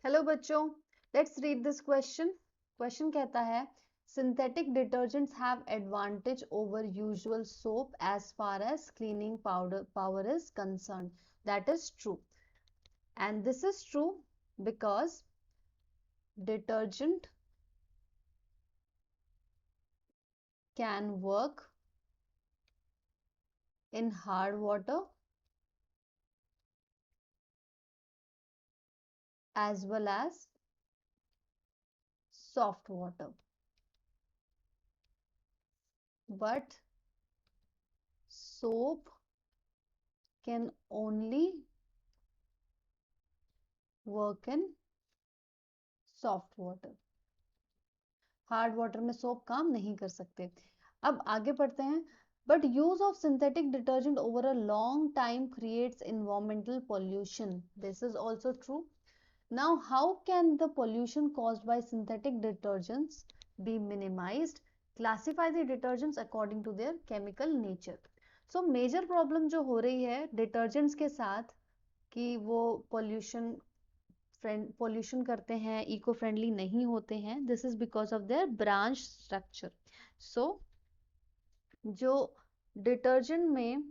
Hello बच्चों, let's read this question. Question कहता है synthetic detergents have advantage over usual soap as far as cleaning power is concern. That is true and this is true because detergent can work in hard water as well as soft water, but soap can only work in soft water. Hard water में soap काम नहीं कर सकते। अब आगे पढ़ते हैं। But use of synthetic detergent over a long time creates environmental pollution. This is also true. Now how can the pollution caused by synthetic detergents be minimized? Classify the detergents according to their chemical nature. So major problem जो हो रही है detergents के साथ कि वो pollution करते हैं, इको फ्रेंडली नहीं होते हैं, this is because of their branch structure. So जो डिटर्जेंट में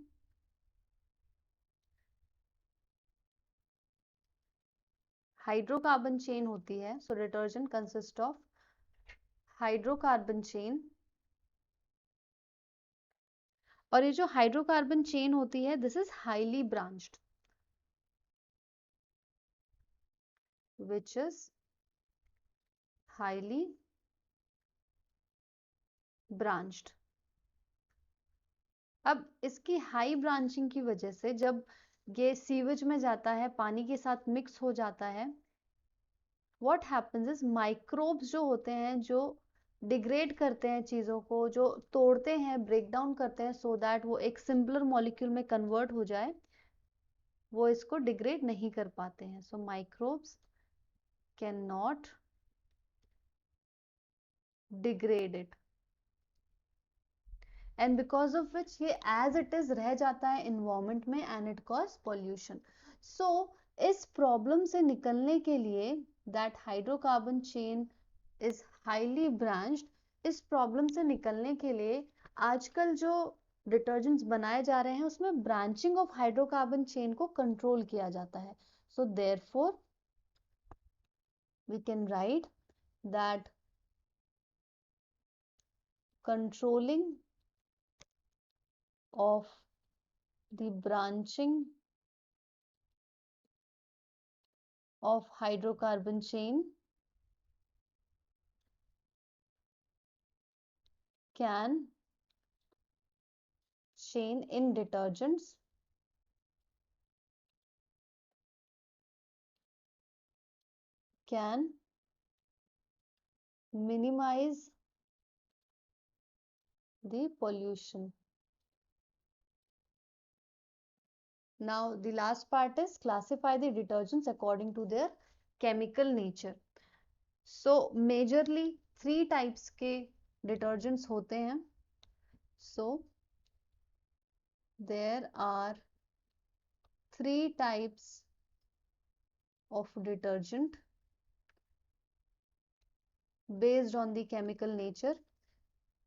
हाइड्रोकार्बन चेन होती है, so detergent consist of hydrocarbon chain, और ये जो हाइड्रोकार्बन चेन होती है this is highly branched, which is highly branched. अब इसकी हाई ब्रांचिंग की वजह से जब ये सीवेज में जाता है, पानी के साथ मिक्स हो जाता है, व्हाट हैपेंस इज माइक्रोब्स जो होते हैं, जो डिग्रेड करते हैं चीज़ों को, जो तोड़ते हैं, ब्रेक डाउन करते हैं सो दैट वो एक सिंपलर मॉलिक्यूल में कन्वर्ट हो जाए, वो इसको डिग्रेड नहीं कर पाते हैं। So microbes can not degrade it and because of which ये एज इट इज रह जाता है इन्वायरमेंट में and it cause pollution. So इस प्रॉब्लम से निकलने के लिए that hydrocarbon chain is highly branched, इस प्रॉब्लम से निकलने के लिए आजकल जो डिटर्जेंट्स बनाए जा रहे हैं उसमें ब्रांचिंग ऑफ हाइड्रोकार्बन चेन को कंट्रोल किया जाता है। So therefore we can write that controlling of the branching of hydrocarbon chain can chain in detergents can minimize the pollution. Now the last part is classify the detergents according to their chemical nature. So majorly three types के detergents होते हैं. So there are three types of detergent based on the chemical nature,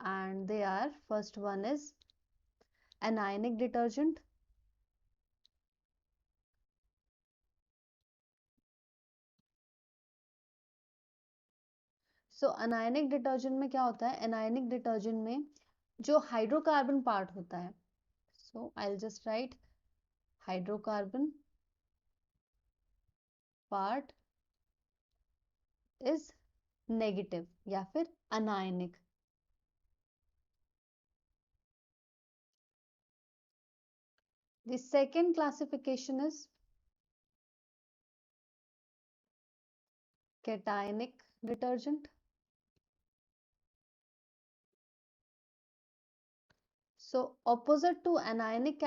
and they are, first one is anionic detergent, so anionic detergent में क्या होता है? Anionic detergent में जो hydrocarbon part होता है, so I will just write hydrocarbon part is negative या फिर anionic. The second classification is cationic detergent. So opposite to anionic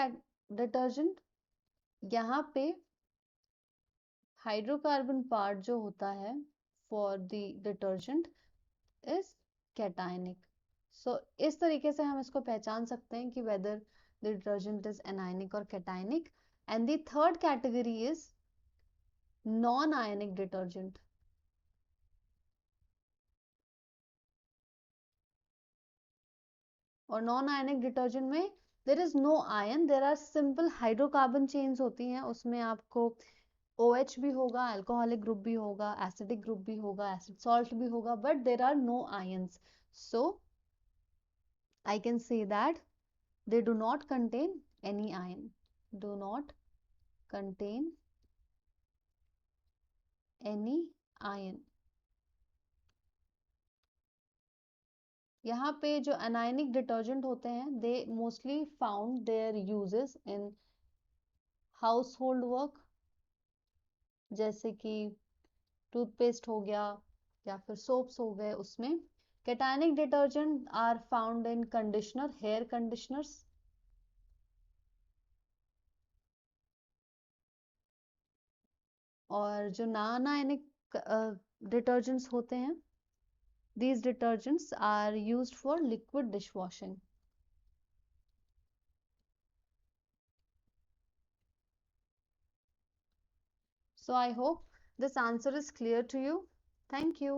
detergent, यहाँ पे हाइड्रोकार्बन पार्ट जो होता है for the detergent is cationic. सो इस तरीके से हम इसको पहचान सकते हैं कि whether the detergent is anionic और cationic. And the third category is non ionic detergent, और नॉन आयनिक डिटर्जेंट में there is no ion, there are simple hydrocarbon chains होती हैं, उसमें आपको OH भी होगा, अल्कोहलिक ग्रुप भी होगा, एसिडिक ग्रुप भी होगा, एसिड सॉल्ट भी होगा, but there are no ions. So I can say that they do not contain any ion, do not contain any ion. यहाँ पे जो अनायनिक डिटर्जेंट होते हैं, they mostly found there uses in house hold work, जैसे कि toothpaste हो गया या फिर सोप्स हो गए उसमें. Cationic detergent are found in conditioner, hair conditioners. और जो नॉन आयनिक डिटर्जेंट्स होते हैं, these detergents are used for liquid dishwashing. So I hope this answer is clear to you. Thank you.